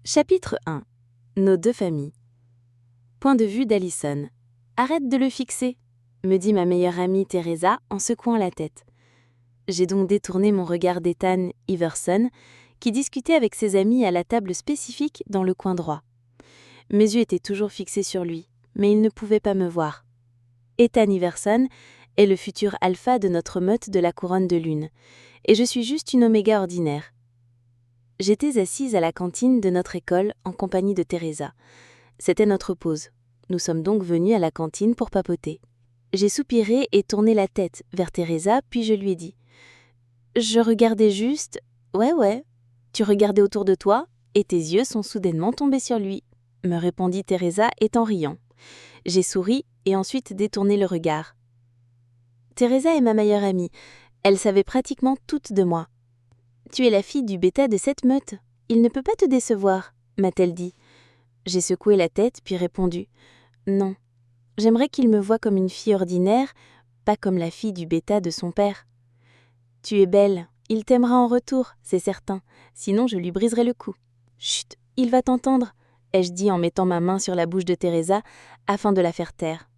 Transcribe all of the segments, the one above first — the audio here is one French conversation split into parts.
Chapitre 1. Nos deux familles. Point de vue d'Alison. Arrête de le fixer, me dit ma meilleure amie Teresa en secouant la tête. J'ai donc détourné mon regard d'Ethan Iverson, qui discutait avec ses amis à la table spécifique dans le coin droit. Mes yeux étaient toujours fixés sur lui, mais il ne pouvait pas me voir. Ethan Iverson est le futur alpha de notre meute de la couronne de lune, et je suis juste une oméga ordinaire. J'étais assise à la cantine de notre école en compagnie de Teresa. C'était notre pause. Nous sommes donc venus à la cantine pour papoter. J'ai soupiré et tourné la tête vers Teresa, puis je lui ai dit « Je regardais juste… Ouais, tu regardais autour de toi et tes yeux sont soudainement tombés sur lui », me répondit Teresa étant riant. J'ai souri et ensuite détourné le regard. Teresa est ma meilleure amie. Elle savait pratiquement tout de moi. « Tu es la fille du bêta de cette meute. Il ne peut pas te décevoir », m'a-t-elle dit. J'ai secoué la tête puis répondu « Non, j'aimerais qu'il me voie comme une fille ordinaire, pas comme la fille du bêta de son père. »« Tu es belle, il t'aimera en retour, c'est certain, sinon je lui briserai le cou. »« Chut, il va t'entendre », ai-je dit en mettant ma main sur la bouche de Teresa afin de la faire taire.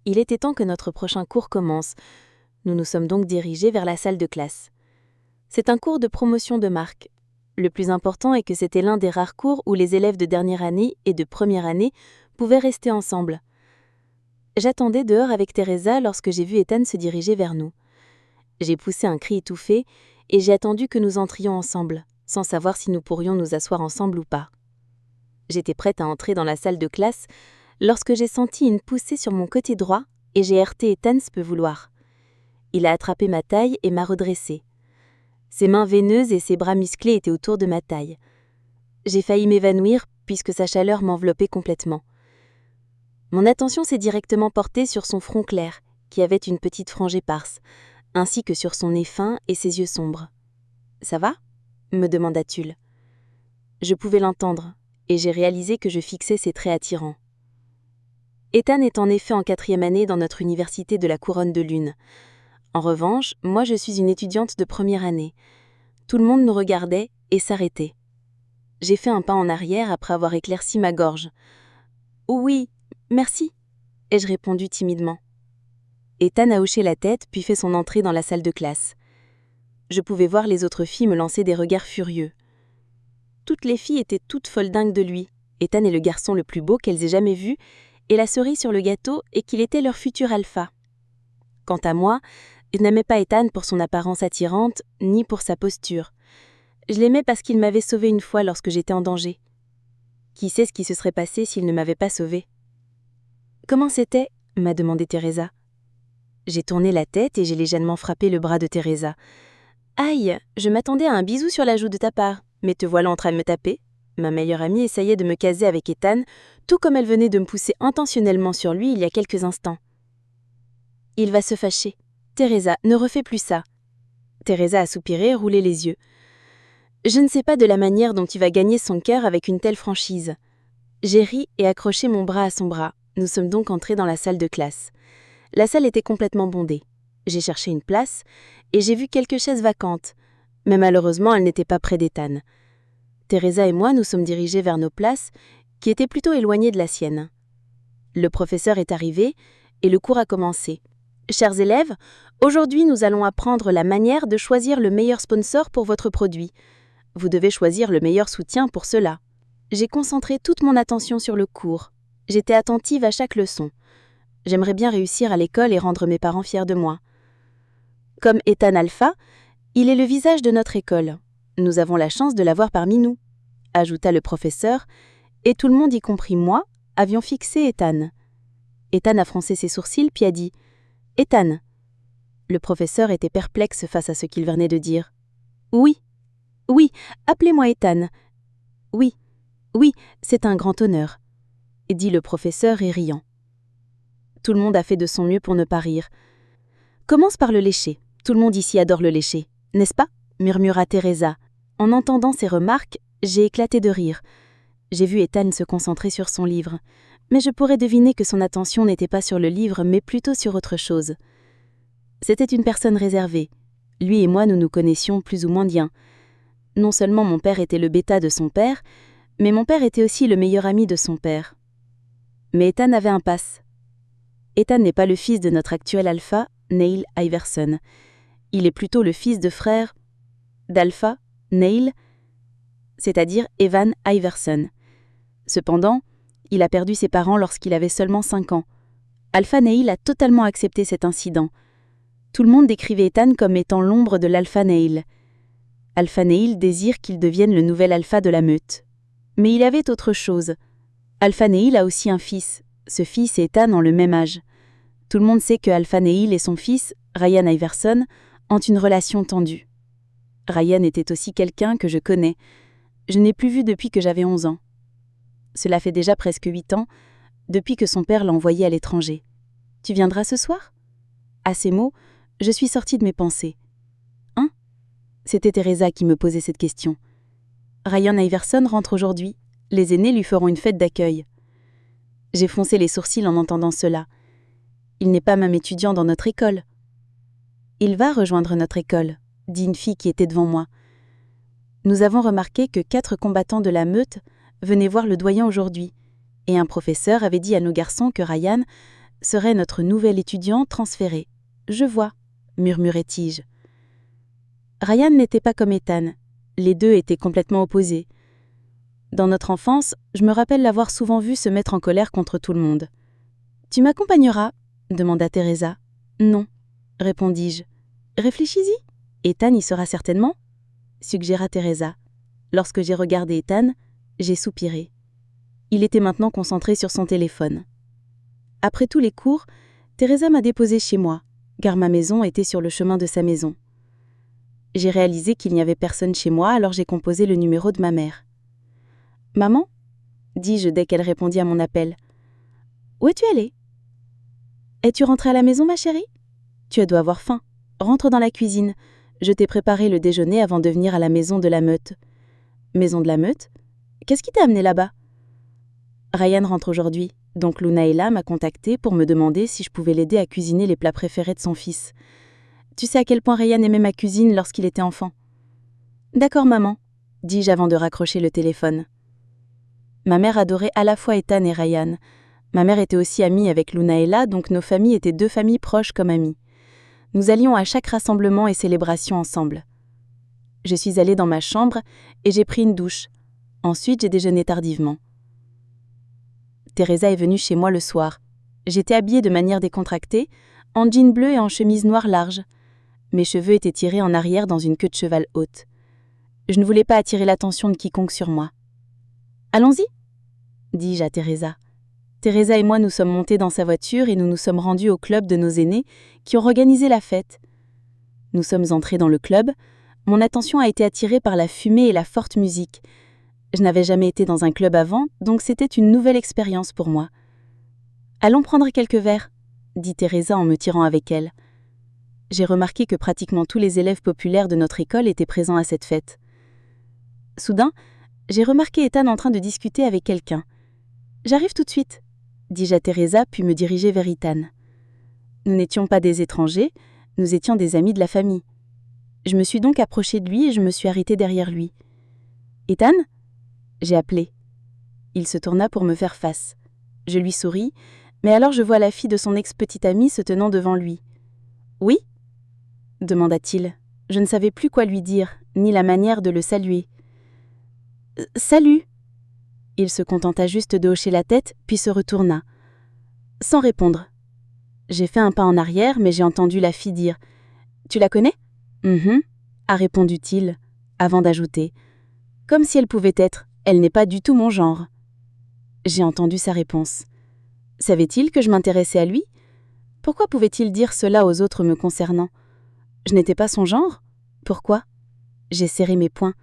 Il était temps que notre prochain cours commence. Nous nous sommes donc dirigés vers la salle de classe. C'est un cours de promotion de marque. Le plus important est que c'était l'un des rares cours où les élèves de dernière année et de première année pouvaient rester ensemble. J'attendais dehors avec Teresa lorsque j'ai vu Ethan se diriger vers nous. J'ai poussé un cri étouffé et j'ai attendu que nous entrions ensemble, sans savoir si nous pourrions nous asseoir ensemble ou pas. J'étais prête à entrer dans la salle de classe lorsque j'ai senti une poussée sur mon côté droit et j'ai heurté Ethan peu vouloir. Il a attrapé ma taille et m'a redressée. Ses mains veineuses et ses bras musclés étaient autour de ma taille. J'ai failli m'évanouir puisque sa chaleur m'enveloppait complètement. Mon attention s'est directement portée sur son front clair, qui avait une petite frange éparse, ainsi que sur son nez fin et ses yeux sombres. « Ça va ?» me demanda-t-il. Je pouvais l'entendre, et j'ai réalisé que je fixais ses traits attirants. Ethan est en effet en 4e année dans notre université de la couronne de lune. En revanche, moi je suis une étudiante de première année. Tout le monde nous regardait et s'arrêtait. J'ai fait un pas en arrière après avoir éclairci ma gorge. « Oui, merci », ai-je répondu timidement. Ethan a hoché la tête puis fait son entrée dans la salle de classe. Je pouvais voir les autres filles me lancer des regards furieux. Toutes les filles étaient toutes foldingues de lui. Ethan est le garçon le plus beau qu'elles aient jamais vu, et la cerise sur le gâteau est qu'il était leur futur alpha. Quant à moi, je n'aimais pas Ethan pour son apparence attirante, ni pour sa posture. Je l'aimais parce qu'il m'avait sauvée une fois lorsque j'étais en danger. Qui sait ce qui se serait passé s'il ne m'avait pas sauvée ? « Comment c'était ?» m'a demandé Teresa. J'ai tourné la tête et j'ai légèrement frappé le bras de Teresa. « Aïe, je m'attendais à un bisou sur la joue de ta part, mais te voilà en train de me taper ?» Ma meilleure amie essayait de me caser avec Ethan, tout comme elle venait de me pousser intentionnellement sur lui il y a quelques instants. « Il va se fâcher. Teresa, ne refais plus ça. » Teresa a soupiré et roulé les yeux. « Je ne sais pas de la manière dont tu vas gagner son cœur avec une telle franchise. » J'ai ri et accroché mon bras à son bras. Nous sommes donc entrés dans la salle de classe. La salle était complètement bondée. J'ai cherché une place et j'ai vu quelques chaises vacantes, mais malheureusement elles n'étaient pas près d'Ethan. Teresa et moi nous sommes dirigés vers nos places, qui étaient plutôt éloignées de la sienne. Le professeur est arrivé et le cours a commencé. Chers élèves, aujourd'hui nous allons apprendre la manière de choisir le meilleur sponsor pour votre produit. Vous devez choisir le meilleur soutien pour cela. J'ai concentré toute mon attention sur le cours. J'étais attentive à chaque leçon. J'aimerais bien réussir à l'école et rendre mes parents fiers de moi. Comme Ethan Alpha, il est le visage de notre école. Nous avons la chance de l'avoir parmi nous, ajouta le professeur, et tout le monde, y compris moi, avions fixé Ethan. Ethan a froncé ses sourcils puis a dit « Ethan ». Le professeur était perplexe face à ce qu'il venait de dire. « Oui, appelez-moi Ethan. Oui, c'est un grand honneur », dit le professeur riant. Tout le monde a fait de son mieux pour ne pas rire. « Commence par le lécher. Tout le monde ici adore le lécher, n'est-ce pas ?» murmura Teresa. En entendant ces remarques, j'ai éclaté de rire. J'ai vu Ethan se concentrer sur son livre, mais je pourrais deviner que son attention n'était pas sur le livre, mais plutôt sur autre chose. C'était une personne réservée. Lui et moi, nous nous connaissions plus ou moins bien. Non seulement mon père était le bêta de son père, mais mon père était aussi le meilleur ami de son père. Mais Ethan avait un pass. Ethan n'est pas le fils de notre actuel alpha, Neil Iverson. Il est plutôt le fils de frère d'Alpha, Neil, c'est-à-dire Evan Iverson. Cependant, il a perdu ses parents lorsqu'il avait seulement 5 ans. Alpha Neil a totalement accepté cet incident. Tout le monde décrivait Ethan comme étant l'ombre de l'Alpha Neil. Alpha Neil désire qu'il devienne le nouvel alpha de la meute. Mais il avait autre chose. Alpha Neil a aussi un fils. Ce fils et Ethan ont le même âge. Tout le monde sait que Alpha Neil et son fils, Ryan Iverson, ont une relation tendue. Ryan était aussi quelqu'un que je connais. Je n'ai plus vu depuis que j'avais 11 ans. Cela fait déjà presque 8 ans, depuis que son père l'a envoyé à l'étranger. « Tu viendras ce soir ?» À ces mots, je suis sortie de mes pensées. « Hein ?» C'était Teresa qui me posait cette question. Ryan Iverson rentre aujourd'hui. Les aînés lui feront une fête d'accueil. J'ai froncé les sourcils en entendant cela. Il n'est pas même étudiant dans notre école. Il va rejoindre notre école, dit une fille qui était devant moi. Nous avons remarqué que 4 combattants de la meute venaient voir le doyen aujourd'hui, et un professeur avait dit à nos garçons que Ryan serait notre nouvel étudiant transféré. Je vois, murmurait-je. Ryan n'était pas comme Ethan. Les deux étaient complètement opposés. Dans notre enfance, je me rappelle l'avoir souvent vu se mettre en colère contre tout le monde. « Tu m'accompagneras ?» demanda Teresa. « Non, » répondis-je. « Réfléchis-y. Ethan y sera certainement ?» suggéra Teresa. Lorsque j'ai regardé Ethan, j'ai soupiré. Il était maintenant concentré sur son téléphone. Après tous les cours, Teresa m'a déposé chez moi, car ma maison était sur le chemin de sa maison. J'ai réalisé qu'il n'y avait personne chez moi, alors j'ai composé le numéro de ma mère. « Maman ?» dis-je dès qu'elle répondit à mon appel. « Où es-tu allée ? Es-tu rentrée à la maison, ma chérie ? Tu dois avoir faim. Rentre dans la cuisine. Je t'ai préparé le déjeuner avant de venir à la maison de la meute. » « Maison de la meute ? Qu'est-ce qui t'a amené là-bas ? » Ryan rentre aujourd'hui, donc Lunaela m'a contactée pour me demander si je pouvais l'aider à cuisiner les plats préférés de son fils. Tu sais à quel point Ryan aimait ma cuisine lorsqu'il était enfant. « D'accord, maman, » dis-je avant de raccrocher le téléphone. Ma mère adorait à la fois Ethan et Ryan. Ma mère était aussi amie avec Lunaela, donc nos familles étaient 2 familles proches comme amies. Nous allions à chaque rassemblement et célébration ensemble. Je suis allée dans ma chambre et j'ai pris une douche. Ensuite, j'ai déjeuné tardivement. Teresa est venue chez moi le soir. J'étais habillée de manière décontractée, en jean bleu et en chemise noire large. Mes cheveux étaient tirés en arrière dans une queue de cheval haute. Je ne voulais pas attirer l'attention de quiconque sur moi. « Allons-y » dis-je à Teresa. Teresa et moi nous sommes montés dans sa voiture et nous nous sommes rendus au club de nos aînés qui ont organisé la fête. Nous sommes entrés dans le club. Mon attention a été attirée par la fumée et la forte musique. Je n'avais jamais été dans un club avant, donc c'était une nouvelle expérience pour moi. « Allons prendre quelques verres » dit Teresa en me tirant avec elle. J'ai remarqué que pratiquement tous les élèves populaires de notre école étaient présents à cette fête. Soudain, j'ai remarqué Ethan en train de discuter avec quelqu'un. « J'arrive tout de suite » dis-je à Teresa, puis me diriger vers Ethan. Nous n'étions pas des étrangers, nous étions des amis de la famille. Je me suis donc approchée de lui et je me suis arrêtée derrière lui. « Ethan ?» j'ai appelé. Il se tourna pour me faire face. Je lui souris, mais alors je vois la fille de son ex-petite amie se tenant devant lui. « Oui ?» demanda-t-il. Je ne savais plus quoi lui dire, ni la manière de le saluer. « Salut !» Il se contenta juste de hocher la tête, puis se retourna. Sans répondre. J'ai fait un pas en arrière, mais j'ai entendu la fille dire « Tu la connais ?»« a répondu-t-il, avant d'ajouter « Comme si elle pouvait être, elle n'est pas du tout mon genre. » J'ai entendu sa réponse. Savait-il que je m'intéressais à lui ? Pourquoi pouvait-il dire cela aux autres me concernant ? Je n'étais pas son genre ? Pourquoi ? J'ai serré mes poings.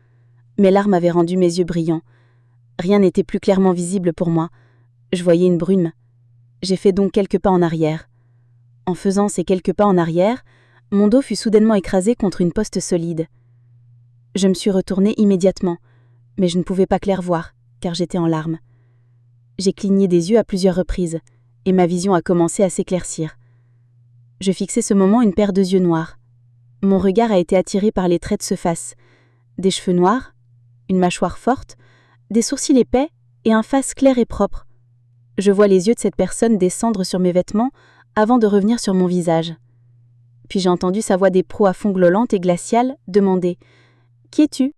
Mes larmes avaient rendu mes yeux brillants. Rien n'était plus clairement visible pour moi. Je voyais une brume. J'ai fait donc quelques pas en arrière. En faisant ces quelques pas en arrière, mon dos fut soudainement écrasé contre une poste solide. Je me suis retournée immédiatement, mais je ne pouvais pas clair-voir, car j'étais en larmes. J'ai cligné des yeux à plusieurs reprises, et ma vision a commencé à s'éclaircir. Je fixai ce moment une paire de yeux noirs. Mon regard a été attiré par les traits de ce face. des cheveux noirs, une mâchoire forte, des sourcils épais et un face clair et propre. Je vois les yeux de cette personne descendre sur mes vêtements avant de revenir sur mon visage. Puis j'ai entendu sa voix des pros à fond glowante et glaciale demander « Qui es-tu »